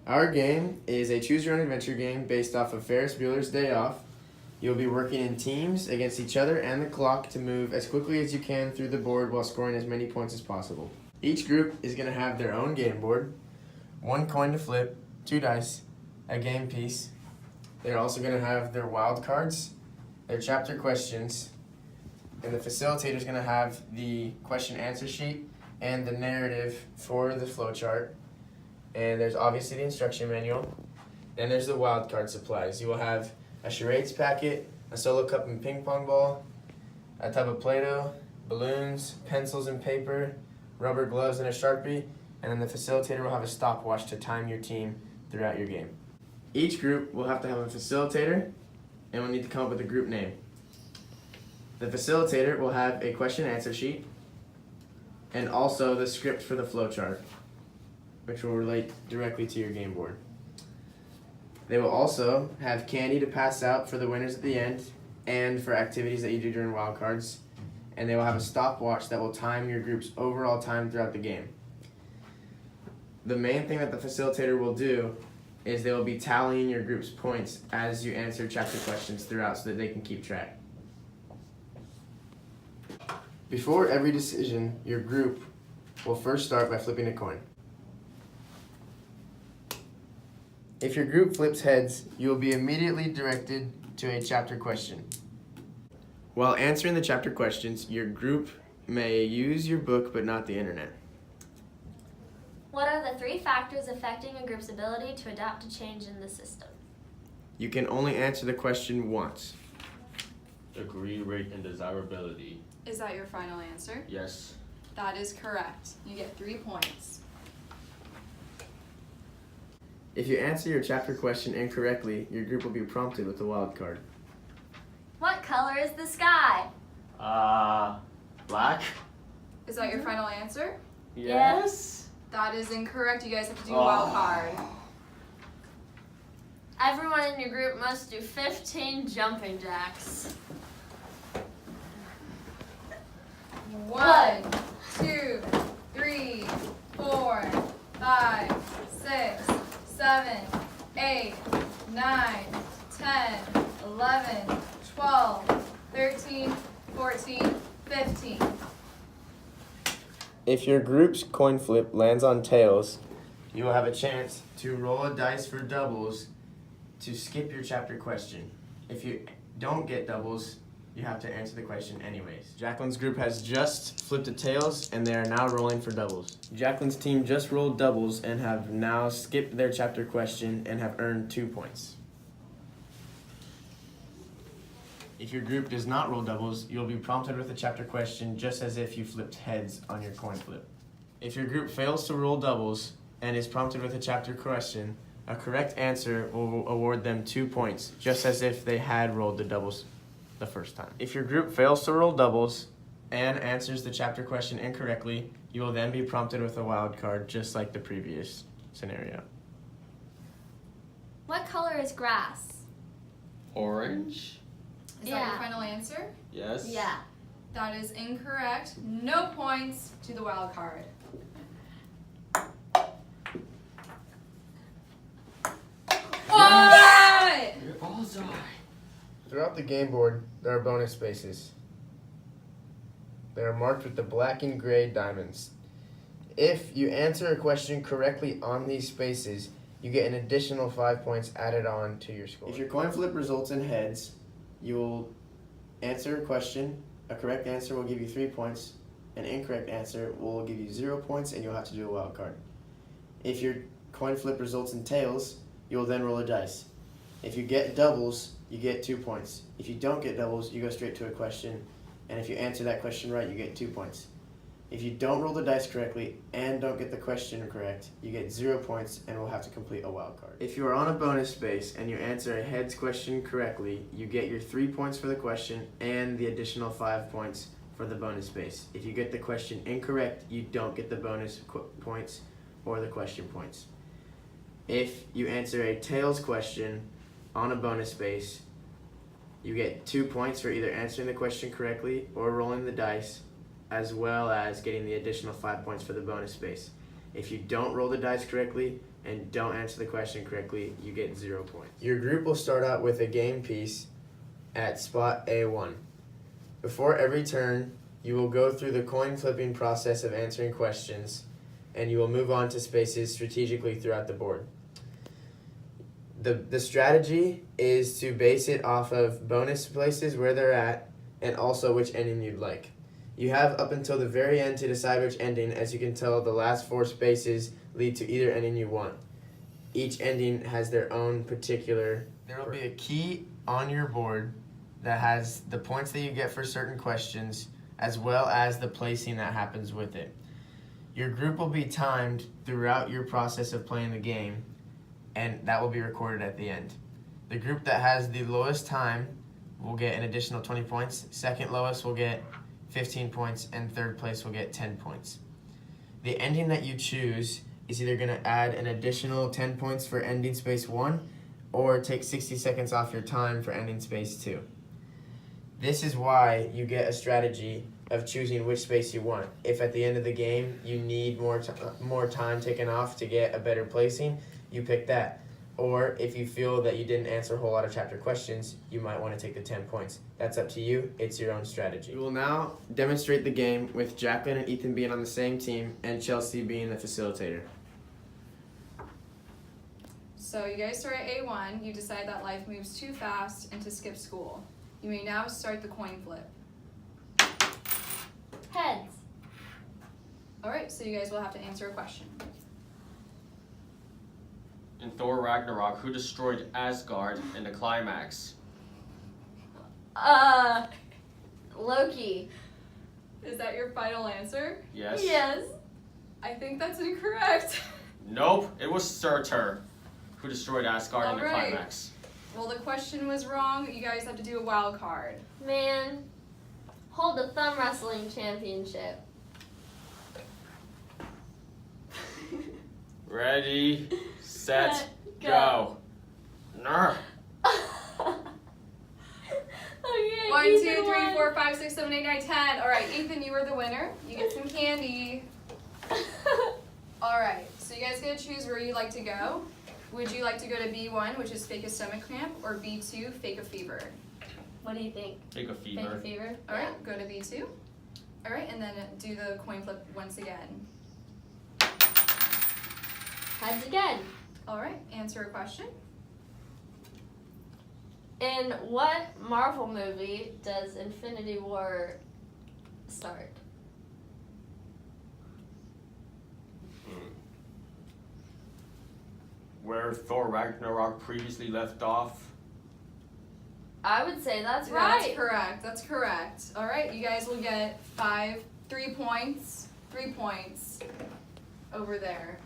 Our game is a choose-your-own-adventure game based off of Ferris Bueller's Day Off. You'll be working in teams against each other and the clock to move as quickly as you can through the board while scoring as many points as possible. Each group is going to have their own game board, 1 coin to flip, 2 dice, a game piece. They're also going to have their wild cards, their chapter questions, and the facilitator is going to have the question answer sheet and the narrative for the flowchart. And there's obviously the instruction manual. Then there's the wild card supplies. You will have a charades packet, a solo cup and ping pong ball, a tub of Play-Doh, balloons, pencils and paper, rubber gloves and a Sharpie, and then the facilitator will have a stopwatch to time your team throughout your game. Each group will have to have a facilitator and will need to come up with a group name. The facilitator will have a question answer sheet and also the script for the flowchart, which will relate directly to your game board. They will also have candy to pass out for the winners at the end and for activities that you do during wild cards. And they will have a stopwatch that will time your group's overall time throughout the game. The main thing that the facilitator will do is they will be tallying your group's points as you answer chapter questions throughout so that they can keep track. Before every decision, your group will first start by flipping a coin. If your group flips heads, you will be immediately directed to a chapter question. While answering the chapter questions, your group may use your book but not the internet. What are the 3 factors affecting a group's ability to adapt to change in the system? You can only answer the question once. Degree, rate, and desirability. Is that your final answer? Yes. That is correct. You get 3 points. If you answer your chapter question incorrectly, your group will be prompted with a wild card. What color is the sky? Black? Is that your final answer? Yes. That is incorrect. You guys have to do a wild card. Everyone in your group must do 15 jumping jacks. 1, 2, 3, 4, 5, 6, 7, 8, 9, 10, 11, 12, 13, 14, 15. If your group's coin flip lands on tails, you will have a chance to roll a dice for doubles to skip your chapter question. If you don't get doubles, you have to answer the question anyways. Jacqualyn's group has just flipped the tails and they are now rolling for doubles. Jacqualyn's team just rolled doubles and have now skipped their chapter question and have earned 2 points. If your group does not roll doubles, you'll be prompted with a chapter question just as if you flipped heads on your coin flip. If your group fails to roll doubles and is prompted with a chapter question, a correct answer will award them 2 points, just as if they had rolled the doubles the first time. If your group fails to roll doubles and answers the chapter question incorrectly, you will then be prompted with a wild card, just like the previous scenario. What color is grass? Orange? Is that your final answer? Yes. Yeah. That is incorrect. No points to the wild card. What? You're bullseye. Throughout the game board, there are bonus spaces. They are marked with the black and gray diamonds. If you answer a question correctly on these spaces, you get an additional 5 points added on to your score. If your coin flip results in heads, you will answer a question. A correct answer will give you 3 points. An incorrect answer will give you 0 points, and you'll have to do a wild card. If your coin flip results in tails, you will then roll a dice. If you get doubles, you get 2 points. If you don't get doubles, you go straight to a question, and if you answer that question right, you get 2 points. If you don't roll the dice correctly and don't get the question correct, you get 0 points and will have to complete a wild card. If you are on a bonus space and you answer a heads question correctly, you get your 3 points for the question and the additional 5 points for the bonus space. If you get the question incorrect, you don't get the bonus points or the question points. If you answer a tails question on a bonus space, you get 2 points for either answering the question correctly or rolling the dice, as well as getting the additional 5 points for the bonus space. If you don't roll the dice correctly and don't answer the question correctly, you get 0 points. Your group will start out with a game piece at spot A1. Before every turn, you will go through the coin flipping process of answering questions, and you will move on to spaces strategically throughout the board. The strategy is to base it off of bonus places where they're at and also which ending you'd like. You have up until the very end to decide which ending. As you can tell, the last 4 spaces lead to either ending you want. Each ending has their own particular... There will be a key on your board that has the points that you get for certain questions as well as the placing that happens with it. Your group will be timed throughout your process of playing the game, and that will be recorded at the end. The group that has the lowest time will get an additional 20 points. Second lowest will get 15 points, and third place will get 10 points. The ending that you choose is either going to add an additional 10 points for ending space 1 or take 60 seconds off your time for ending space 2. This is why you get a strategy of choosing which space you want. If at the end of the game you need more time taken off to get a better placing, you pick that. Or if you feel that you didn't answer a whole lot of chapter questions, you might want to take the 10 points. That's up to you. It's your own strategy. We will now demonstrate the game with Jacqualyn and Ethan being on the same team and Chelsea being the facilitator. So you guys start at A1. You decide that life moves too fast and to skip school. You may now start the coin flip. Heads. Alright, so you guys will have to answer a question. In Thor Ragnarok, who destroyed Asgard in the climax? Loki. Is that your final answer? Yes. Yes. I think that's incorrect. Nope, it was Surtur who destroyed Asgard in the Alright. climax. Well, the question was wrong. You guys have to do a wild card. Man, hold the thumb wrestling championship. Ready, set, go. Nar. Okay, 1, 2, Ethan 3, won. 4, 5, 6, 7, 8, 9, 10. Alright, Ethan, you were the winner. You get some candy. Alright, so you guys get to choose where you'd like to go. Would you like to go to B1, which is fake a stomach cramp, or B2, fake a fever? What do you think? Take a Fake fever. a fever? Alright, go to B2. Alright, and then do the coin flip once again. Heads again. Alright, answer a question. In what Marvel movie does Infinity War start? Where Thor Ragnarok previously left off. I would say that's That's right. correct. That's correct. Alright, you guys will get 3 points. 3 points over there.